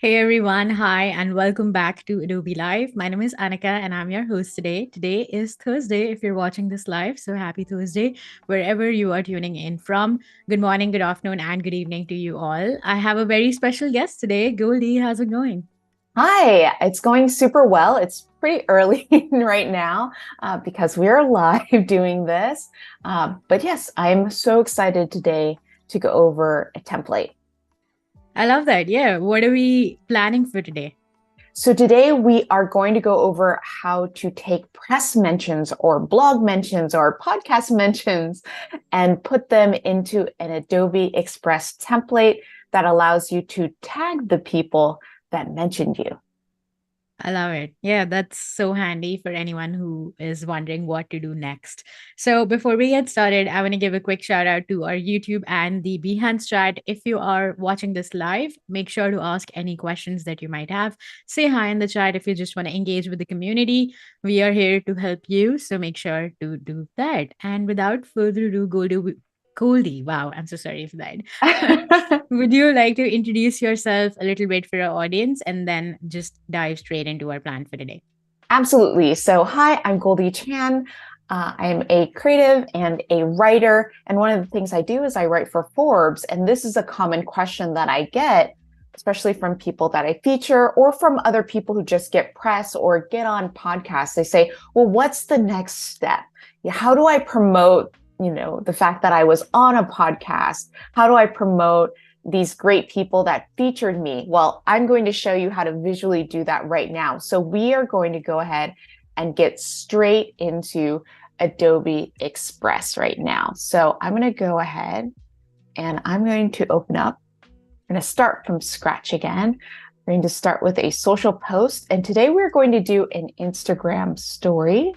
Hey everyone, hi, and welcome back to Adobe Live. My name is Annika and I'm your host today. Today is Thursday if you're watching this live, so happy Thursday wherever you are tuning in from. Good morning, good afternoon, and good evening to you all. I have a very special guest today. Goldie, how's it going? Hi, it's going super well. It's pretty early right now because we're live doing this. But yes, I'm so excited today to go over a template. I love that. Yeah, what are we planning for today? So today we are going to go over how to take press mentions or blog mentions or podcast mentions and put them into an Adobe Express template that allows you to tag the people that mentioned you. I love it. Yeah, that's so handy for anyone who is wondering what to do next. So, before we get started, I want to give a quick shout out to our YouTube and the Behance chat. If you are watching this live, make sure to ask any questions that you might have. Say hi in the chat if you just want to engage with the community. We are here to help you, so make sure to do that. And without further ado, Goldie, wow, I'm so sorry for that. Would you like to introduce yourself a little bit for our audience and then just dive straight into our plan for today? Absolutely. So, hi, I'm Goldie Chan. I am a creative and a writer. And one of the things I do is I write for Forbes. And this is a common question that I get, especially from people that I feature or from other people who just get press or get on podcasts. They say, well, what's the next step? How do I promote, the fact that I was on a podcast? How do I promote these great people that featured me? Well, I'm going to show you how to visually do that right now. So we are going to go ahead and get straight into Adobe Express right now. So I'm going to go ahead and I'm going to open up. I'm going to start from scratch again. We're going to start with a social post. And today we're going to do an Instagram story.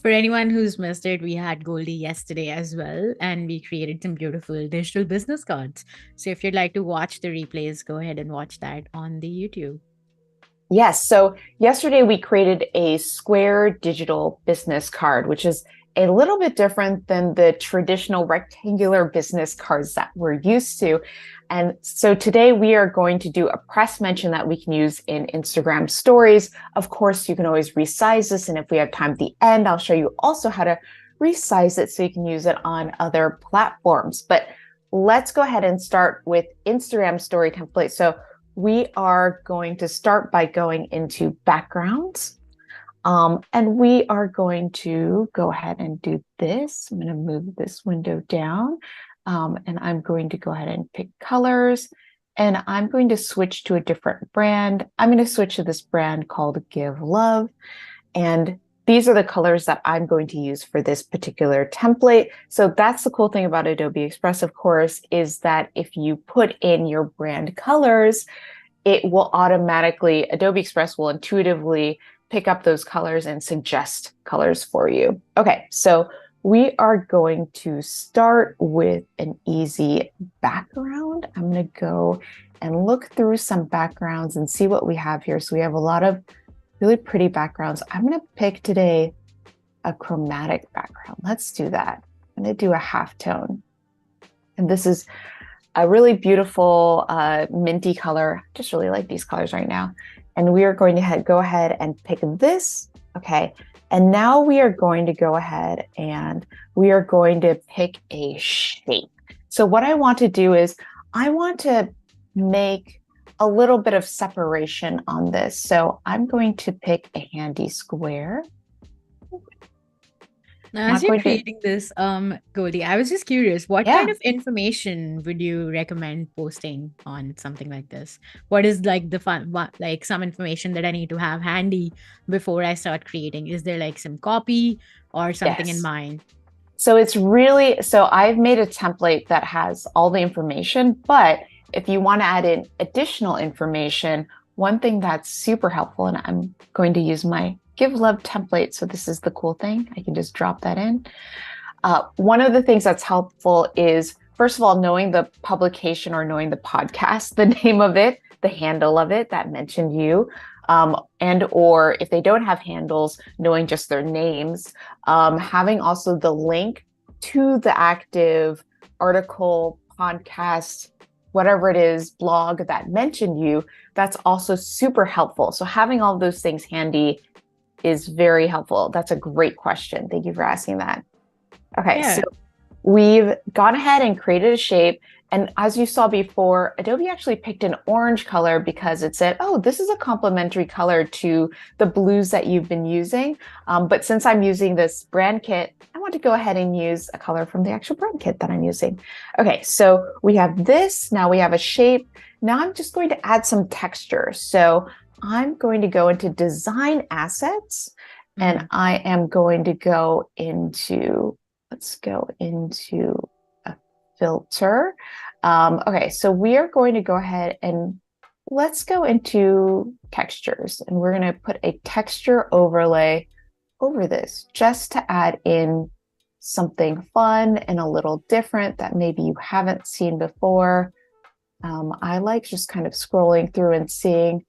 For anyone who's missed it, we had Goldie yesterday as well, and we created some beautiful digital business cards. So if you'd like to watch the replays, go ahead and watch that on the YouTube. Yes. So yesterday we created a square digital business card, which is a little bit different than the traditional rectangular business cards that we're used to. And so today we are going to do a press mention that we can use in Instagram stories. Of course, you can always resize this. And if we have time at the end, I'll show you also how to resize it so you can use it on other platforms. But let's go ahead and start with Instagram story template. So we are going to start by going into backgrounds. And we are going to go ahead and do this. I'm going to move this window down. And I'm going to go ahead and pick colors. And I'm going to switch to a different brand. I'm going to switch to this brand called Give Love. And these are the colors that I'm going to use for this particular template. So that's the cool thing about Adobe Express, of course, is that if you put in your brand colors, it will automatically, Adobe Express will intuitively pick up those colors and suggest colors for you. Okay, so we are going to start with an easy background. I'm going to go and look through some backgrounds and see what we have here. So we have a lot of really pretty backgrounds. I'm going to pick today a chromatic background. Let's do that. I'm going to do a halftone. And this is a really beautiful minty color. I just really like these colors right now. And we are going to go ahead and pick this. Okay. And now we are going to go ahead and we are going to pick a shape. So what I want to do is I want to make a little bit of separation on this. So I'm going to pick a handy square. Now, Not as you're going to, creating this, Goldie, I was just curious, what kind yeah. of information would you recommend posting on something like this? What is like like some information that I need to have handy before I start creating? Is there like some copy or something in Yes. mind? So so I've made a template that has all the information, but if you want to add in additional information, one thing that's super helpful, and I'm going to use my Give Love template. So this is the cool thing. I can just drop that in. One of the things that's helpful is, first of all, knowing the publication or knowing the podcast, the name of it, the handle of it that mentioned you. And or if they don't have handles, knowing just their names, having also the link to the active article, podcast, whatever it is blog that mentioned you, that's also super helpful. So having all those things handy is very helpful. That's a great question. Thank you for asking that. Okay, so Yeah. we've gone ahead and created a shape. And as you saw before, Adobe actually picked an orange color because it said, oh, this is a complementary color to the blues that you've been using. But since I'm using this brand kit, I want to go ahead and use a color from the actual brand kit that I'm using. Okay, so we have this. Now we have a shape. Now I'm just going to add some texture. So I'm going to go into Design Assets, and I am going to go into, let's go into a filter. Okay, so we are going to go ahead and let's go into textures, and we're going to put a texture overlay over this just to add in something fun and a little different that maybe you haven't seen before. I like just kind of scrolling through and seeing,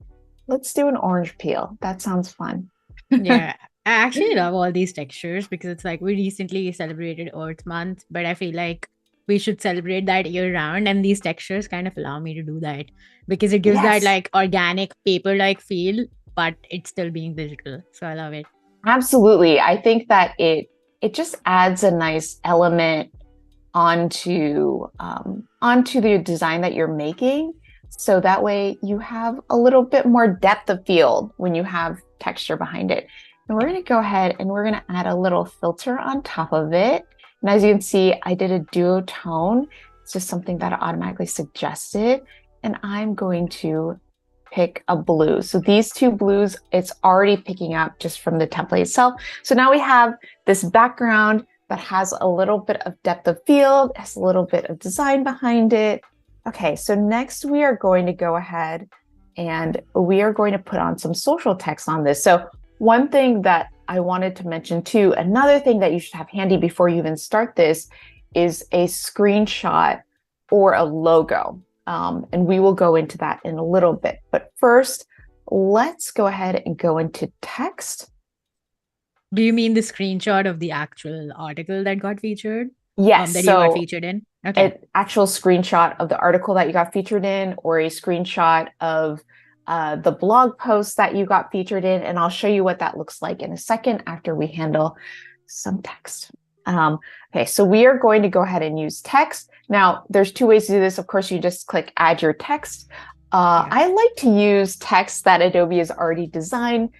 let's do an orange peel. That sounds fun. Yeah. I actually love all these textures because it's like we recently celebrated Earth Month, but I feel like we should celebrate that year round. And these textures kind of allow me to do that because it gives that Yes, like organic paper like feel, but it's still being digital. So I love it. absolutely. I think that it just adds a nice element onto the design that you're making. So that way you have a little bit more depth of field when you have texture behind it. And we're Yeah. going to go ahead and we're going to add a little filter on top of it. And as you can see, I did a duotone. It's just something that I automatically suggested. And I'm going to pick a blue. So these two blues, it's already picking up just from the template itself. So now we have this background that has a little bit of depth of field, has a little bit of design behind it. Okay, so next we are going to go ahead and we are going to put on some social text on this. So one thing that I wanted to mention too, another thing that you should have handy before you even start this is a screenshot or a logo. And we will go into that in a little bit. But first, let's go ahead and go into text. Do you mean the screenshot of the actual article that got featured? Yes, That you got so featured in? Okay. an actual screenshot of the article that you got featured in, or a screenshot of the blog post that you got featured in. And I'll show you what that looks like in a second after we handle some text. Okay, so we are going to go ahead and use text. Now, there's two ways to do this. Of course, you just click add your text. Yeah. I like to use text that Adobe has already designed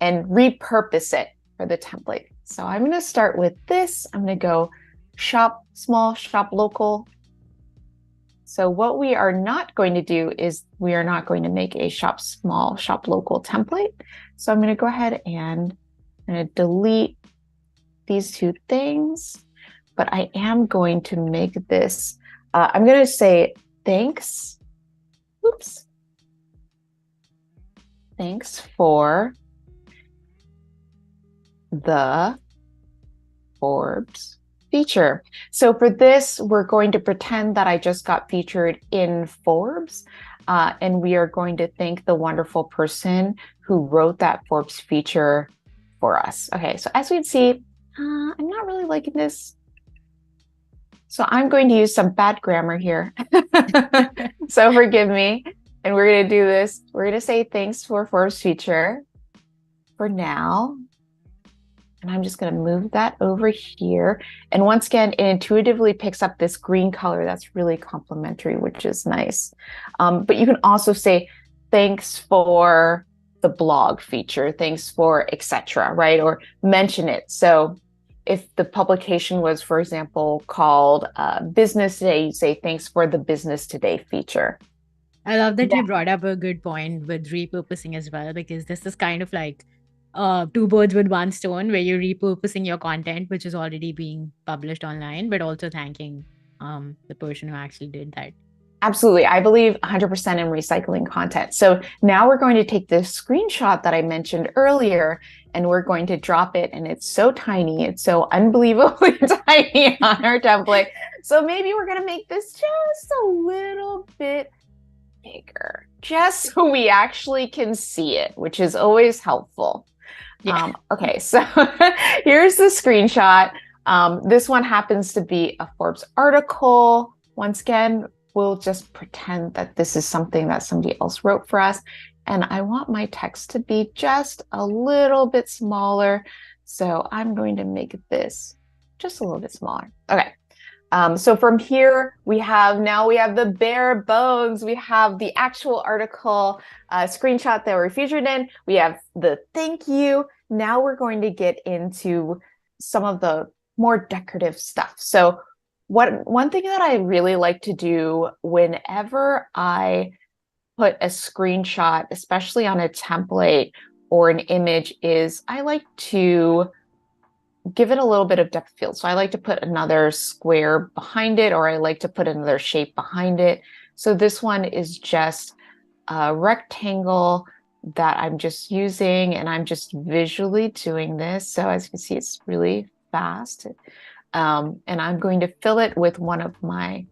and repurpose it for the template. So I'm going to start with this. I'm going to go shop small, shop local. So what we are not going to do is we are not going to make a shop small, shop local template. So I'm going to go ahead and I'm going to delete these two things, but I am going to make this, I'm going to say thanks. Oops. Thanks for the Forbes feature. So for this, we're going to pretend that I just got featured in Forbes, and we are going to thank the wonderful person who wrote that Forbes feature for us. Okay, so as we can see, I'm not really liking this. So I'm going to use some bad grammar here. So forgive me. And we're going to do this. We're going to say thanks for Forbes feature for now. And I'm just going to move that over here. And once again, it intuitively picks up this green color that's really complementary, which is nice. But you can also say thanks for the blog feature, thanks for etc., right? Or mention it. So if the publication was, for example, called Business Today, you say thanks for the Business Today feature. I love that Yeah, you brought up a good point with repurposing as well, because this is kind of like two birds with one stone, where you're repurposing your content, which is already being published online, but also thanking the person who actually did that. absolutely. I believe 100% in recycling content. So now we're going to take this screenshot that I mentioned earlier, and we're going to drop it. And it's so tiny. It's so unbelievably tiny on our template. So maybe we're going to make this just a little bit bigger, just so we actually can see it, which is always helpful. Yeah. Okay, so here's the screenshot. This one happens to be a Forbes article. Once again, we'll just pretend that this is something that somebody else wrote for us. And I want my text to be just a little bit smaller. So I'm going to make this just a little bit smaller. Okay. So from here, we have the bare bones. We have the actual article screenshot that we're featured in. We have the thank you. Now we're going to get into some of the more decorative stuff. So one thing that I really like to do whenever I put a screenshot, especially on a template or an image, is I like to give it a little bit of depth of field. So I like to put another square behind it, or I like to put another shape behind it. So this one is just a rectangle that I'm just using, and I'm just visually doing this. So as you can see, it's really fast. And I'm going to fill it with one of my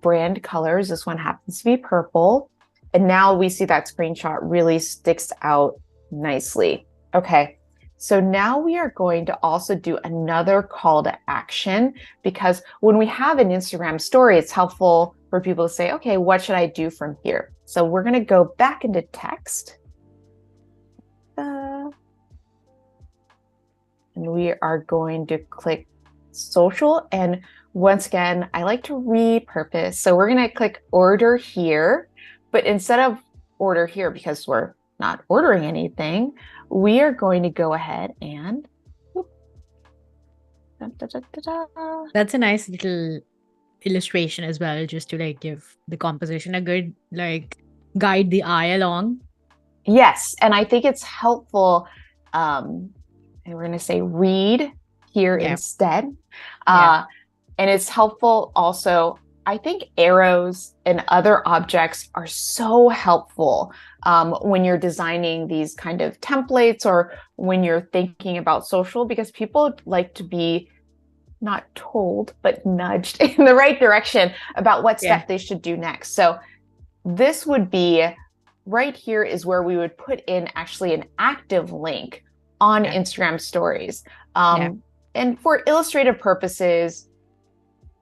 brand colors. This one happens to be purple. And now we see that screenshot really sticks out nicely. Okay, so now we are going to also do another call to action, because when we have an Instagram story, it's helpful for people to say, okay, what should I do from here? So we're going to go back into text. And we are going to click social. And once again, I like to repurpose. So we're going to click order here, but instead of order here, because we're not ordering anything, we are going to go ahead and That's a nice little illustration as well, just to like give the composition a good like guide the eye along. Yes, and I think it's helpful. And we're going to say read here instead. And it's helpful also. I think arrows and other objects are so helpful when you're designing these kind of templates, or when you're thinking about social, because people like to be not told, but nudged in the right direction about what step they should do next. So this would be right here is where we would put in actually an active link on Instagram stories. And for illustrative purposes,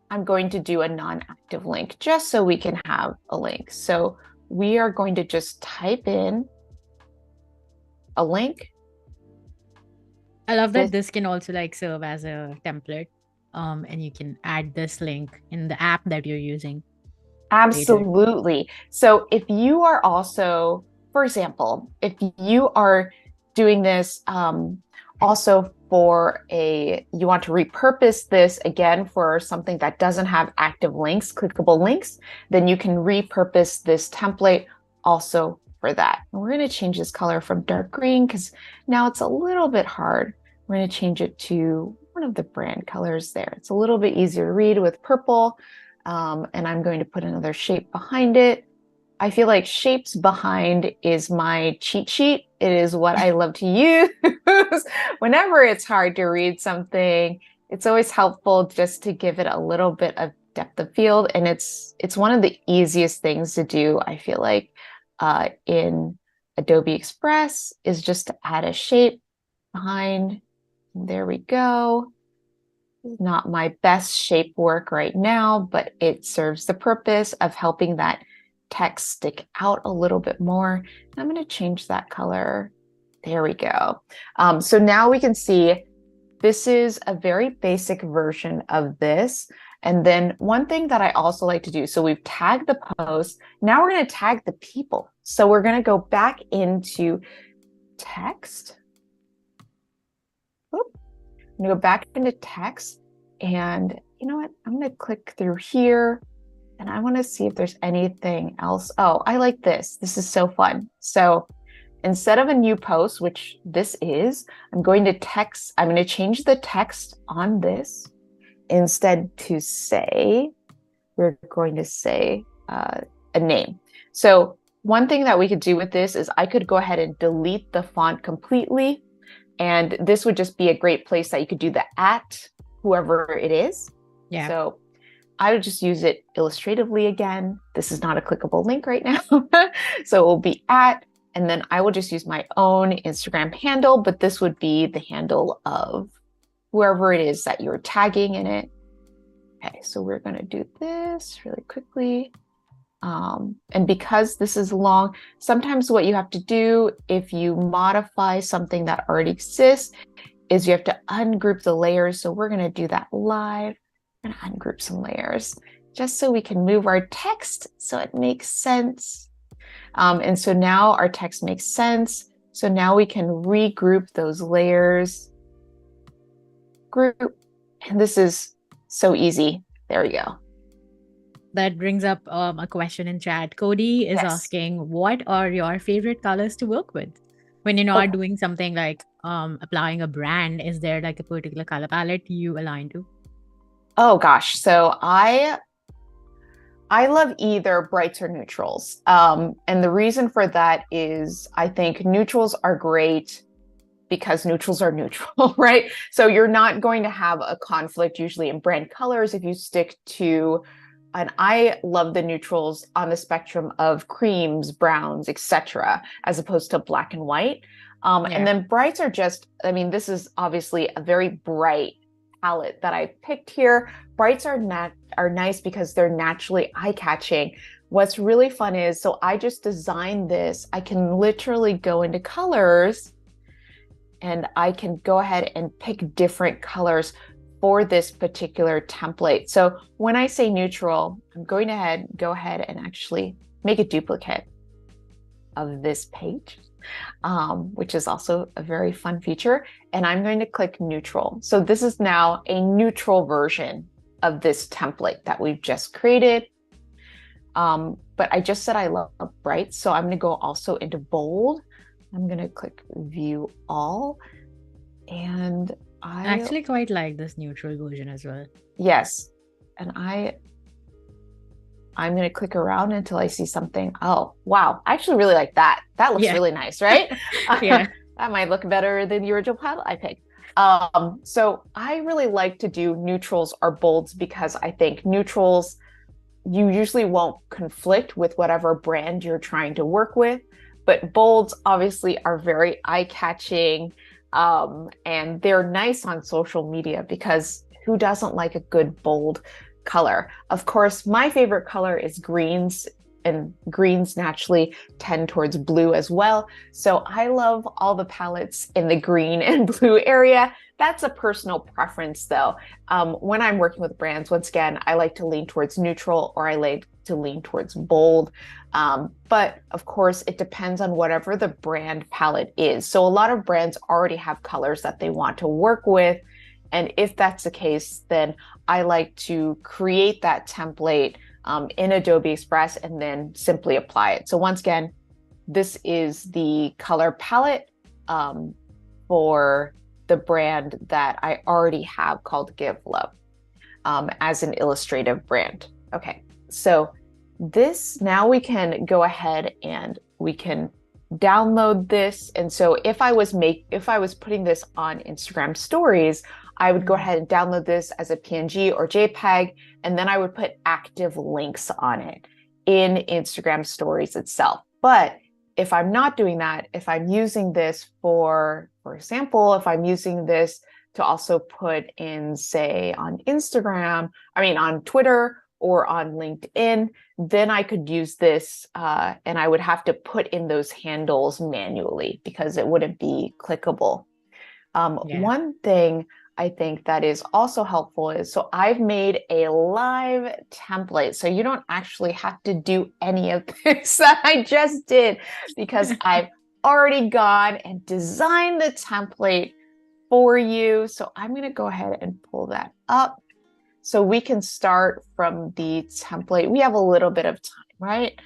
I'm going to do a non-active link just so we can have a link. So we are going to just type in a link. I love that this can also like serve as a template. And you can add this link in the app that you're using. Absolutely. Later. So if you are also, for example, if you are doing this also for you want to repurpose this again for something that doesn't have active links, clickable links, then you can repurpose this template also for that. And we're going to change this color from dark green because now it's a little bit hard. We're going to change it to one of the brand colors there. It's a little bit easier to read with purple. And I'm going to put another shape behind it. I feel like shapes behind is my cheat sheet. It is what I love to use whenever it's hard to read something. It's always helpful just to give it a little bit of depth of field. And it's one of the easiest things to do, I feel like, in Adobe Express, is just to add a shape behind. There we go. Not my best shape work right now, but it serves the purpose of helping that text stick out a little bit more. I'm going to change that color. There we go. So now we can see this is a very basic version of this. And then one thing that I also like to do, so we've tagged the post. Now we're going to tag the people. So we're going to go back into text. Oop. I'm going to go back into text. And you know what? I'm going to click through here. And I want to see if there's anything else. Oh, I like this. This is so fun. So instead of a new post, which this is, I'm going to change the text on this. Instead to say, we're going to say a name. So one thing that we could do with this is I could go ahead and delete the font completely. And this would just be a great place that you could do the at whoever it is. Yeah. So I would just use it illustratively again. This is not a clickable link right now. So it will be at, and then I will just use my own Instagram handle, but this would be the handle of whoever it is that you're tagging in it. Okay, so we're going to do this really quickly. And because this is long, sometimes what you have to do if you modify something that already exists is you have to ungroup the layers. So we're going to do that live. I'm going to ungroup some layers just so we can move our text so it makes sense. And so now our text makes sense. So now we can regroup those layers. Group. And this is so easy. There we go. That brings up a question in chat. Cody is Yes. asking, what are your favorite colors to work with? When you're Oh, not doing something like applying a brand, is there like a particular color palette you align to? oh gosh. So I love either brights or neutrals. And the reason for that is I think neutrals are great because neutrals are neutral, right? So you're not going to have a conflict usually in brand colors if you stick to, and I love the neutrals on the spectrum of creams, browns, etc., as opposed to black and white. And Yeah. then brights are just, I mean, this is obviously a very bright palette that I picked here. Brights are nice because they're naturally eye-catching. What's really fun is, so I just designed this. I can literally go into colors and I can go ahead and pick different colors for this particular template. So when I say neutral, I'm going to go ahead and actually make a duplicate of this page, which is also a very fun feature. And I'm going to click neutral. So this is now a neutral version of this template that we've just created. But I just said I love bright, so I'm going to go also into bold. I'm going to click view all, and I actually quite like this neutral version as well. yes, and I'm going to click around until I see something. Oh, wow. I actually really like that. That looks Yeah. really nice, right? Yeah. That might look better than the original palette I picked. So I really like to do neutrals or bolds because I think neutrals, you usually won't conflict with whatever brand you're trying to work with, but bolds obviously are very eye-catching, and they're nice on social media because who doesn't like a good bold color? Of course, my favorite color is greens, and greens naturally tend towards blue as well. So I love all the palettes in the green and blue area. That's a personal preference though. When I'm working with brands, once again, I like to lean towards neutral or I like to lean towards bold. But of course, it depends on whatever the brand palette is. So a lot of brands already have colors that they want to work with. And if that's the case, then I like to create that template in Adobe Express and then simply apply it. So once again, this is the color palette for the brand that I already have called Give Love as an illustrative brand. Okay, so this, now we can go ahead and we can download this. And so if I was putting this on Instagram stories, I would go ahead and download this as a PNG or JPEG, and then I would put active links on it in Instagram stories itself. But if I'm not doing that, if I'm using this for example, if I'm using this to also put in, say, on on Twitter or on LinkedIn, then I could use this and I would have to put in those handles manually because it wouldn't be clickable. Yeah. One thing I think that is also helpful is, so I've made a live template. So you don't actually have to do any of this that I just did because I've already gone and designed the template for you. So I'm going to go ahead and pull that up so we can start from the template. We have a little bit of time, right?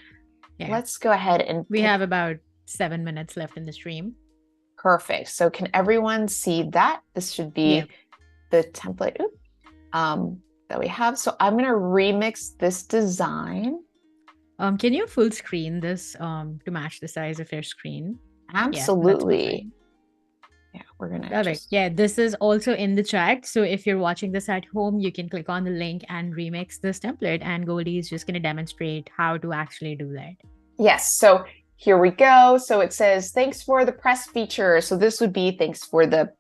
Yeah. Let's go ahead and we have about 7 minutes left in the stream. Perfect. So can everyone see that? This should be the template that we have. So I'm going to remix this design. Can you full screen this to match the size of your screen? Absolutely. Yeah, we're going to Perfect. Yeah, this is also in the chat. So if you're watching this at home, you can click on the link and remix this template. And Goldie is just going to demonstrate how to actually do that. Yes. So here we go. So it says, thanks for the press feature. So this would be thanks for the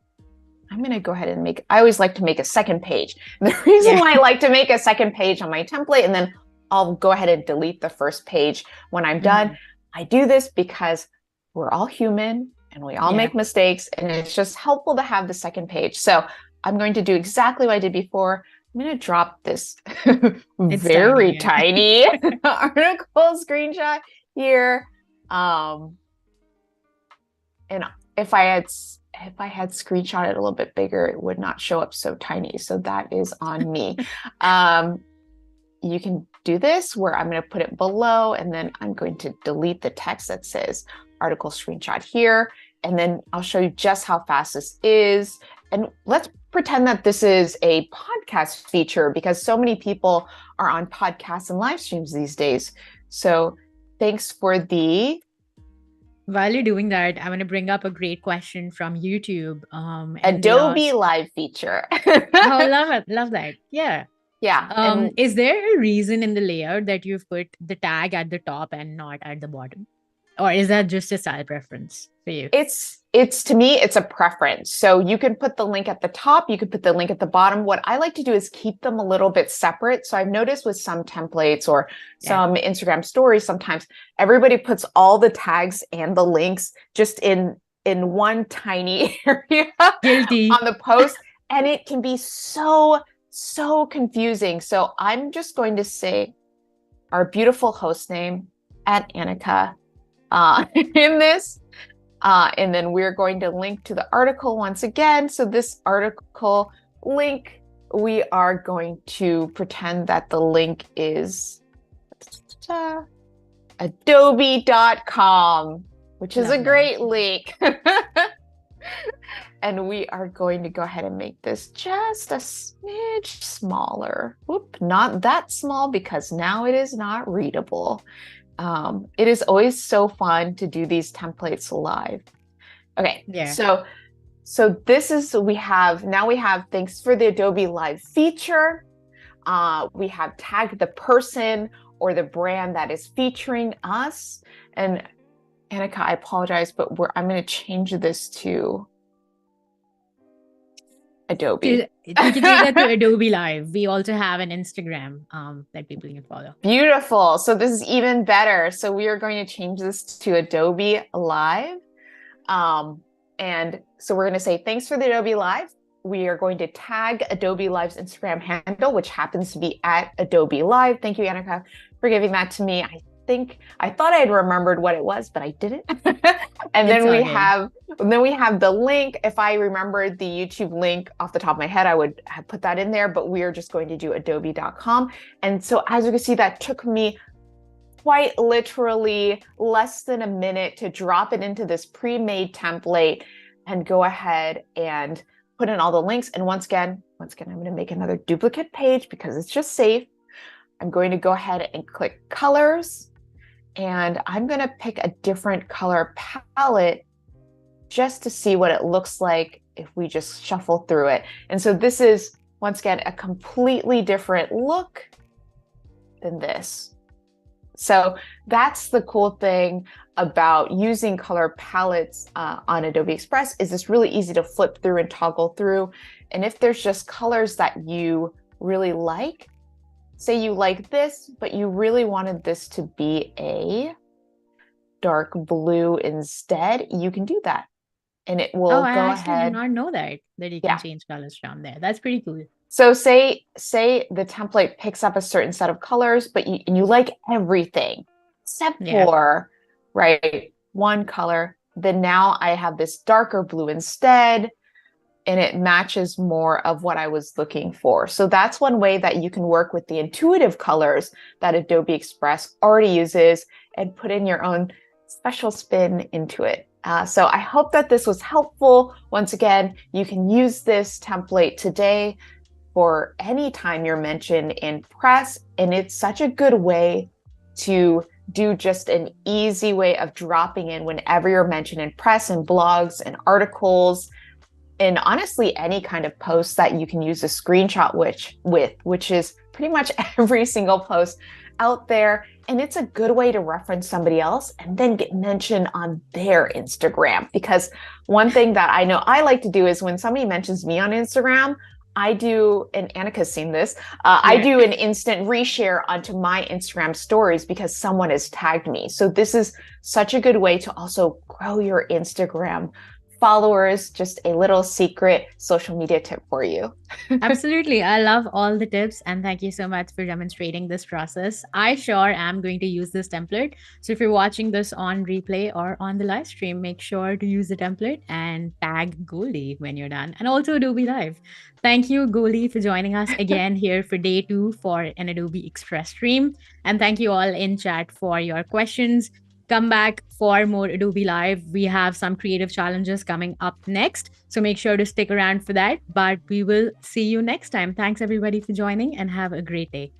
I'm going to go ahead and I always like to make a second page. And the reason Yeah. why I like to make a second page on my template, and then I'll go ahead and delete the first page when I'm done. I do this because we're all human and we all Yeah. make mistakes, and it's just helpful to have the second page. So I'm going to do exactly what I did before. I'm going to drop this It's tiny. very Yeah. tiny article screenshot here. And if I had screenshot it a little bit bigger, it would not show up so tiny. So that is on me. You can do this where I'm going to put it below, and then I'm going to delete the text that says article screenshot here. And then I'll show you just how fast this is. And let's pretend that this is a podcast feature, because so many people are on podcasts and live streams these days. So thanks for the... While you're doing that, I want to bring up a great question from YouTube. And Adobe Live feature. Oh, love it. Love that. Yeah. Yeah. And Is there a reason in the layout that you've put the tag at the top and not at the bottom? Or is that just a style preference for you? it's to me, it's a preference. So you can put the link at the top, you could put the link at the bottom. What I like to do is keep them a little bit separate. So I've noticed with some templates or some Instagram stories, sometimes everybody puts all the tags and the links just in one tiny area Guilty. on the post. And it can be so confusing. So I'm just going to say our beautiful host name at Annika in this. And then we're going to link to the article once again. So this article link, we are going to pretend that the link is adobe.com, which is a great link. And we are going to go ahead and make this just a smidge smaller. Whoop, not that small, because now it is not readable. It is always so fun to do these templates live. Okay, so this is, we have thanks for the Adobe Live feature. We have tagged the person or the brand that is featuring us. And Annika, I apologize, but I'm going to change this to Adobe. You can do that to Adobe Live. We also have an Instagram that people can follow. Beautiful. So this is even better. So we are going to change this to Adobe Live. And so we're going to say, thanks for the Adobe Live. We are going to tag Adobe Live's Instagram handle, which happens to be at Adobe Live. Thank you, Annika, for giving that to me. I thought I had remembered what it was, but I didn't. And then we have the link. If I remembered the YouTube link off the top of my head, I would have put that in there, but we are just going to do adobe.com. And so as you can see, that took me quite literally less than a minute to drop it into this pre-made template and go ahead and put in all the links. And once again, I'm going to make another duplicate page because it's just safe. I'm going to go ahead and click colors, and I'm going to pick a different color palette just to see what it looks like if we just shuffle through it. And so this is, once again, a completely different look than this. So that's the cool thing about using color palettes on Adobe Express, is it's really easy to flip through and toggle through. And if there's just colors that you really like, say you like this, but you really wanted this to be a dark blue instead, you can do that. And it will go ahead. I actually do not know that you can change colors from there. That's pretty cool. So say the template picks up a certain set of colors, but you like everything except for one color. Then now I have this darker blue instead, and it matches more of what I was looking for. So that's one way that you can work with the intuitive colors that Adobe Express already uses and put in your own special spin into it. So I hope that this was helpful. Once again, you can use this template today for any time you're mentioned in press. And it's such a good way to do just an easy way of dropping in whenever you're mentioned in press and blogs and articles. And honestly, any kind of post that you can use a screenshot which is pretty much every single post out there. And it's a good way to reference somebody else and then get mentioned on their Instagram. Because one thing that I know I like to do is when somebody mentions me on Instagram, I do, and Annika's seen this, I Yeah. do an instant reshare onto my Instagram stories because someone has tagged me. So this is such a good way to also grow your Instagram followers. Just a little secret social media tip for you. Absolutely. I love all the tips and thank you so much for demonstrating this process. I sure am going to use this template. So if you're watching this on replay or on the live stream, make sure to use the template and tag Goldie when you're done. And also Adobe Live. Thank you, Goldie, for joining us again here for day 2 for an Adobe Express stream. And thank you all in chat for your questions. Come back for more Adobe Live. We have some creative challenges coming up next. So make sure to stick around for that. But we will see you next time. Thanks, everybody, for joining and have a great day.